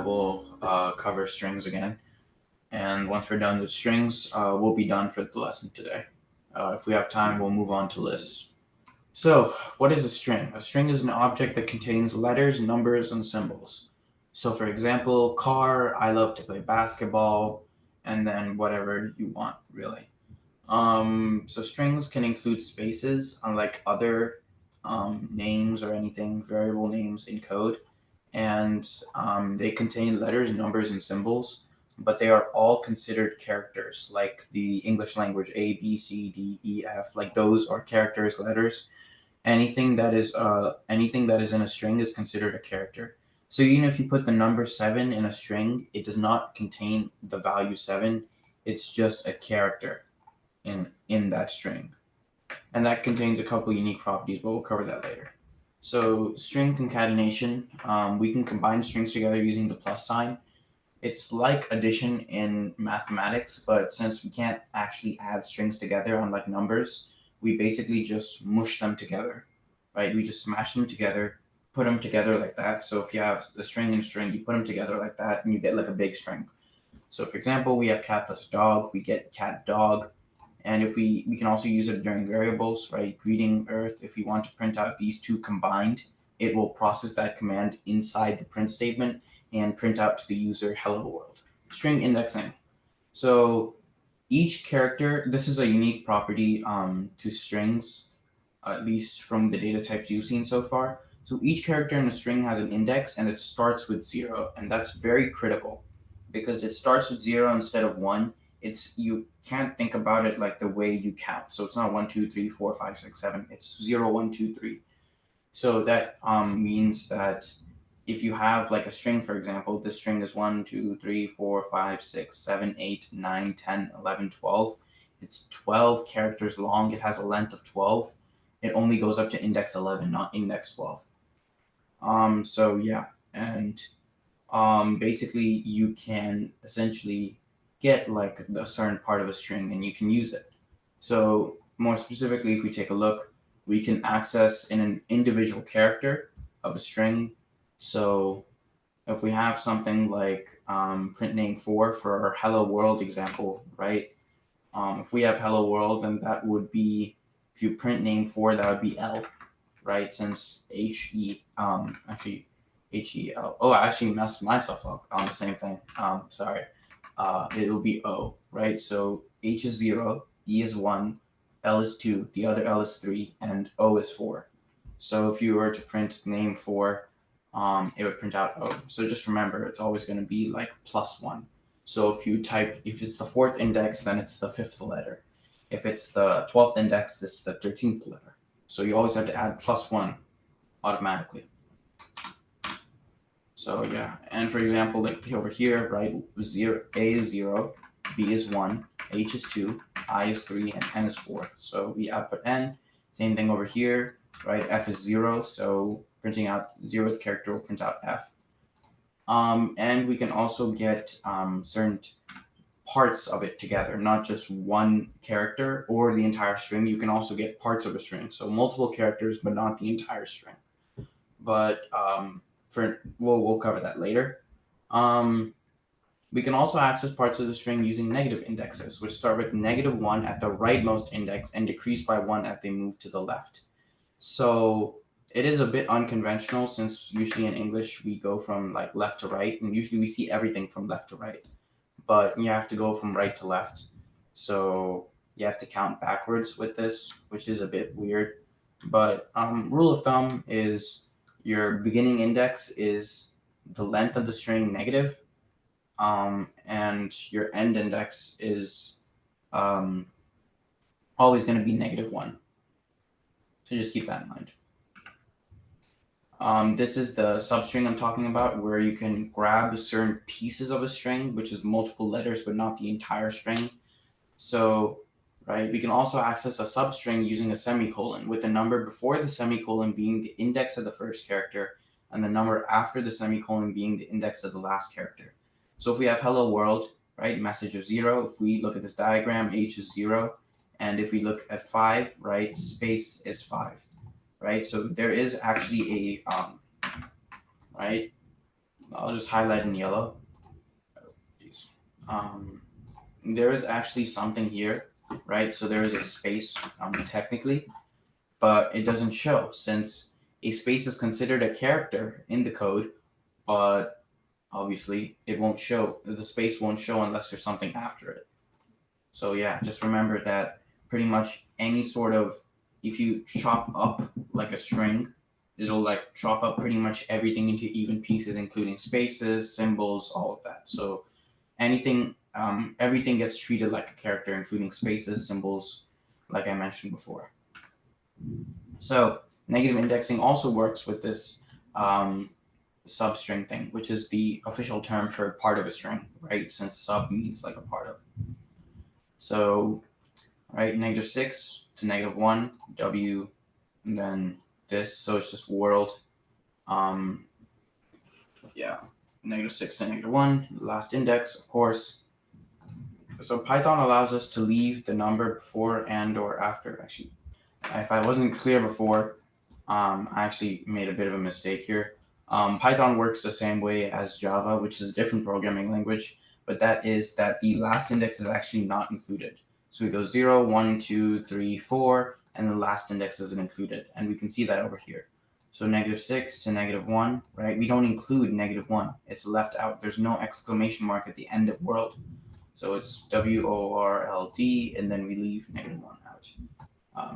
we'll cover strings again. And once we're done with strings, we'll be done for the lesson today. If we have time, we'll move on to lists. So, what is a string? A string is an object that contains letters, numbers, and symbols. So, for example, car, I love to play basketball, and then whatever you want, really. So strings can include spaces, unlike other names or anything, variable names in code. And they contain letters, numbers, and symbols, but they are all considered characters, like the English language A, B, C, D, E, F. Like those are characters, letters. Anything that is in a string is considered a character. So even if you put the number 7 in a string, it does not contain the value 7. It's just a character in that string. And that contains a couple unique properties, but we'll cover that later. So string concatenation, we can combine strings together using the plus sign. It's like addition in mathematics, but since we can't actually add strings together, unlike numbers, we basically just mush them together, right? We just smash them together, put them together like that. So if you have the string and string, you put them together like that, and you get like a big string. So for example, we have cat plus dog, we get cat dog. And if we can also use it during variables, right? Greeting earth, if we want to print out these two combined, it will process that command inside the print statement and print out to the user hello world. String indexing. So each character, this is a unique property to strings, at least from the data types you've seen so far. So each character in a string has an index and it starts with 0, and that's very critical because it starts with 0 instead of 1. You can't think about it like the way you count. So it's not 1, 2, 3, 4, 5, 6, 7. It's 0, 1, 2, 3. So that means that if you have like a string, for example, this string is 1, 2, 3, 4, 5, 6, 7, 8, 9, 10, 11, 12. It's 12 characters long. It has a length of 12. It only goes up to index 11, not index 12. So yeah, and basically you can essentially get like a certain part of a string and you can use it. So more specifically, if we take a look, we can access in an individual character of a string. So if we have something like print name 4 for our hello world example, right? If we have hello world, then that would be, if you print name 4, that would be L, right? Since actually HEL. Oh, I actually messed myself up on the same thing. Sorry. It will be O, right? So H is 0, E is 1, L is 2, the other L is 3, and O is 4. So if you were to print name 4, it would print out O. So just remember, it's always going to be like +1. So if it's the 4th index, then it's the 5th letter. If it's the 12th index, it's the 13th letter. So you always have to add +1 automatically. So yeah, and for example, like over here, right, A is 0, B is 1, H is 2, I is 3, and N is 4. So we output N. Same thing over here, right? F is 0, so printing out 0th character will print out F. And we can also get certain parts of it together, not just one character or the entire string. You can also get parts of a string, so multiple characters, but not the entire string. But we'll cover that later. We can also access parts of the string using negative indexes, which start with -1 at the rightmost index and decrease by 1 as they move to the left. So it is a bit unconventional, since usually in English we go from like left to right, and usually we see everything from left to right. But you have to go from right to left. So you have to count backwards with this, which is a bit weird. But rule of thumb is your beginning index is the length of the string negative, and your end index is always going to be -1. So just keep that in mind. This is the substring I'm talking about, where you can grab certain pieces of a string, which is multiple letters, but not the entire string. So, right, we can also access a substring using a semicolon, with the number before the semicolon being the index of the first character, and the number after the semicolon being the index of the last character. So if we have hello world, right, message of 0, if we look at this diagram, H is 0, and if we look at 5, right, space is 5. Right, so there is actually a right, I'll just highlight in yellow. There is actually something here, right? So there is a space technically, but it doesn't show since a space is considered a character in the code, but obviously it won't show. The space won't show unless there's something after it. So yeah, just remember that pretty much any sort of, if you chop up like a string, it'll like chop up pretty much everything into even pieces, including spaces, symbols, all of that. So anything, everything gets treated like a character, including spaces, symbols, like I mentioned before. So negative indexing also works with this substring thing, which is the official term for part of a string, right? Since sub means like a part of. So, right, -6 to -1, W, and then this. So it's just world. Yeah, -6 to -1, last index, of course. So Python allows us to leave the number before and or after. Actually, if I wasn't clear before, I actually made a bit of a mistake here. Python works the same way as Java, which is a different programming language, but that is that the last index is actually not included. So we go 0, 1, 2, 3, 4, and the last index isn't included. And we can see that over here. So -6 to -1, right? We don't include -1. It's left out. There's no exclamation mark at the end of world. So it's WORLD, and then we leave -1 out.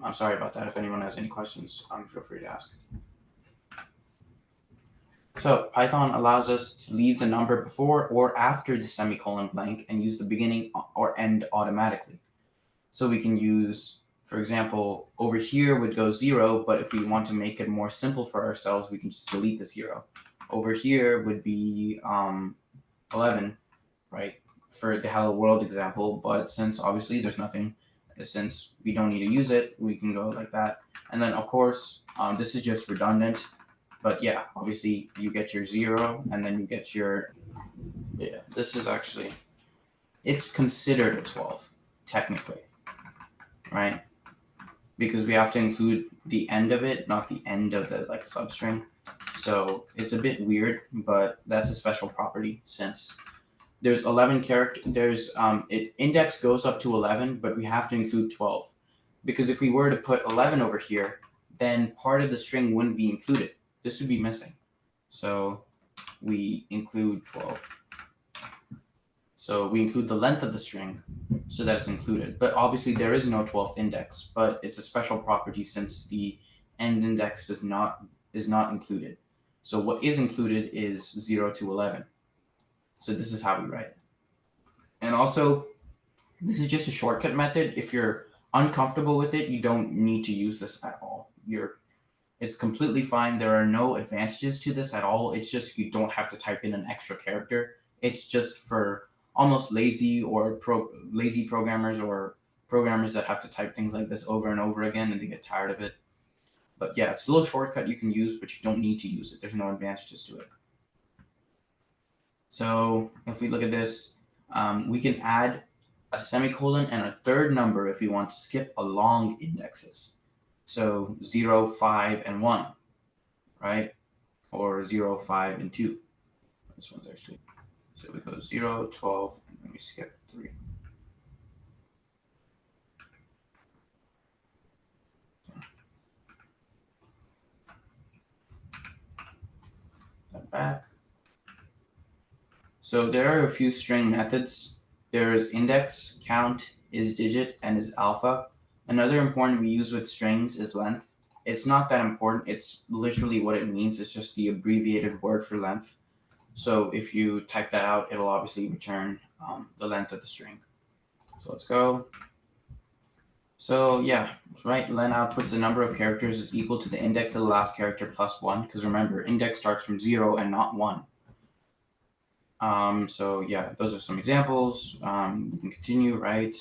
I'm sorry about that. If anyone has any questions, feel free to ask. So Python allows us to leave the number before or after the semicolon blank and use the beginning or end automatically. So we can use, for example, over here would go 0, but if we want to make it more simple for ourselves, we can just delete the 0. Over here would be 11, right, for the hello world example, but since obviously there's nothing, since we don't need to use it, we can go like that. And then of course, this is just redundant, but yeah, obviously you get your 0 and then you get your, yeah, this is actually, it's considered a 12, technically, right? Because we have to include the end of it, not the end of the like substring. So it's a bit weird, but that's a special property since there's 11 characters. There's it index goes up to 11, but we have to include 12 because if we were to put 11 over here, then part of the string wouldn't be included. This would be missing. So we include 12. So we include the length of the string so that it's included. But obviously there is no 12th index, but it's a special property since the end index is not included. So what is included is 0 to 11. So this is how we write it. And also, this is just a shortcut method. If you're uncomfortable with it, you don't need to use this at all. It's completely fine. There are no advantages to this at all. It's just you don't have to type in an extra character. It's just for almost lazy or lazy programmers or programmers that have to type things like this over and over again and they get tired of it. But yeah, it's a little shortcut you can use, but you don't need to use it. There's no advantages to it. So if we look at this, we can add a semicolon and a third number if we want to skip along indexes. So 0, 5, and 1, right? Or 0, 5, and 2. This one's actually. So we go 0, 12, and then we skip 3. That back. So there are a few string methods. There is index, count, isDigit, and isAlpha. Another important we use with strings is length. It's not that important. It's literally what it means. It's just the abbreviated word for length. So if you type that out, it'll obviously return the length of the string. So let's go. So yeah, right, len outputs the number of characters is equal to the index of the last character plus 1, because remember, index starts from 0 and not 1. So yeah, those are some examples. We can continue, right?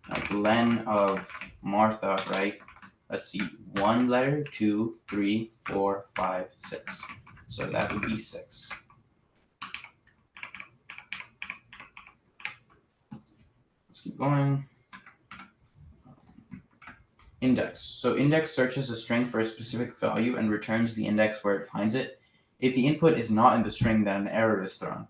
Like len of Martha, right? Let's see, 1 letter, 2, 3, 4, 5, 6. So that would be 6. Let's keep going. Index. So index searches a string for a specific value and returns the index where it finds it. If the input is not in the string, then an error is thrown.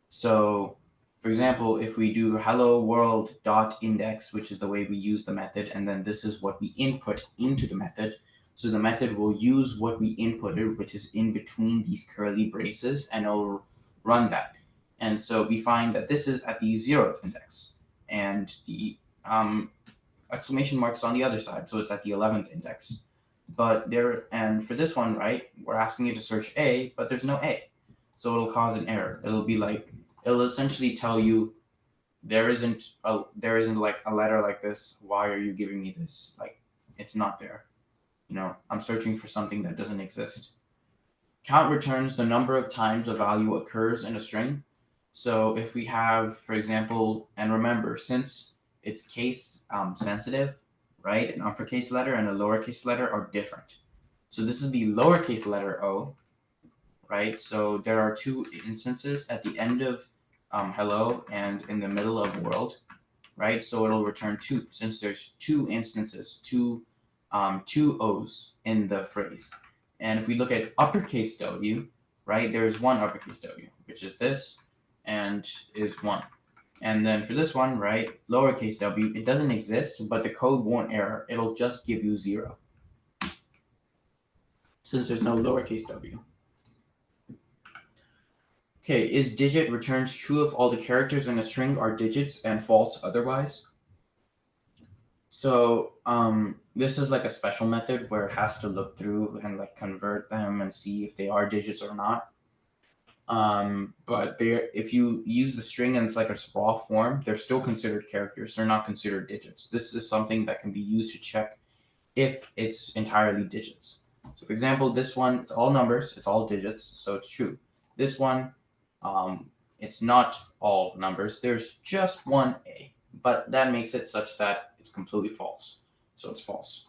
So, for example, if we do hello world dot index, which is the way we use the method, and then this is what we input into the method. So the method will use what we inputted, which is in between these curly braces, and it'll run that. And so we find that this is at the 0th index, and the exclamation mark's on the other side, so it's at the 11th index. But and for this one, right, we're asking it to search A, but there's no A. So it'll cause an error. It'll essentially tell you there isn't like a letter like this. Why are you giving me this? Like, it's not there. I'm searching for something that doesn't exist. Count returns the number of times a value occurs in a string. So if we have, for example, and remember, since it's case sensitive, right, an uppercase letter and a lowercase letter are different. So this is the lowercase letter O, right? So there are two instances at the end of hello and in the middle of world, right? So it'll return 2 since there's two instances, two O's in the phrase. And if we look at uppercase W, right, there's one uppercase W, which is this, and is 1. And then for this one, right, lowercase w, it doesn't exist, but the code won't error. It'll just give you 0 since there's no lowercase w. Okay, is digit returns true if all the characters in a string are digits and false otherwise? So this is like a special method where it has to look through and like convert them and see if they are digits or not. But if you use the string and it's like a raw form, they're still considered characters. They're not considered digits. This is something that can be used to check if it's entirely digits. So for example, this one, it's all numbers, it's all digits, so it's true. This one, it's not all numbers. There's just one A, but that makes it such that it's completely false. So it's false.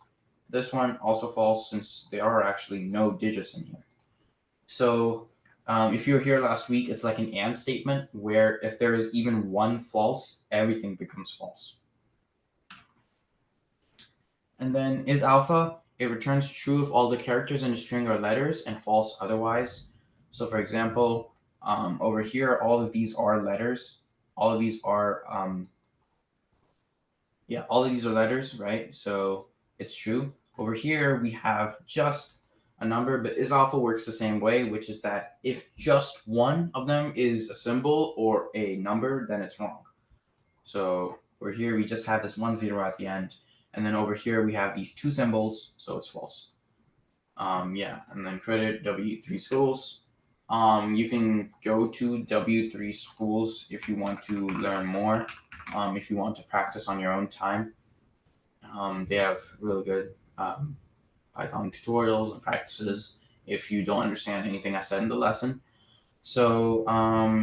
This one also false since there are actually no digits in here. So if you were here last week, it's like an and statement where if there is even one false, everything becomes false. And then is alpha, it returns true if all the characters in a string are letters and false otherwise. So for example, over here, all of these are letters. All of these are, all of these are letters, right? So it's true. Over here, we have just a number, but is alpha works the same way, which is that if just one of them is a symbol or a number, then it's wrong. So over here, we just have this 1 0 at the end. And then over here, we have these two symbols, so it's false. And then credit W3 schools. You can go to W3 schools if you want to learn more, if you want to practice on your own time. They have really good Python tutorials and practices if you don't understand anything I said in the lesson. So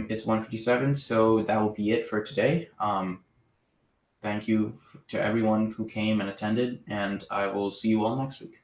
it's 1:57, so that will be it for today. Thank you to everyone who came and attended, and I will see you all next week.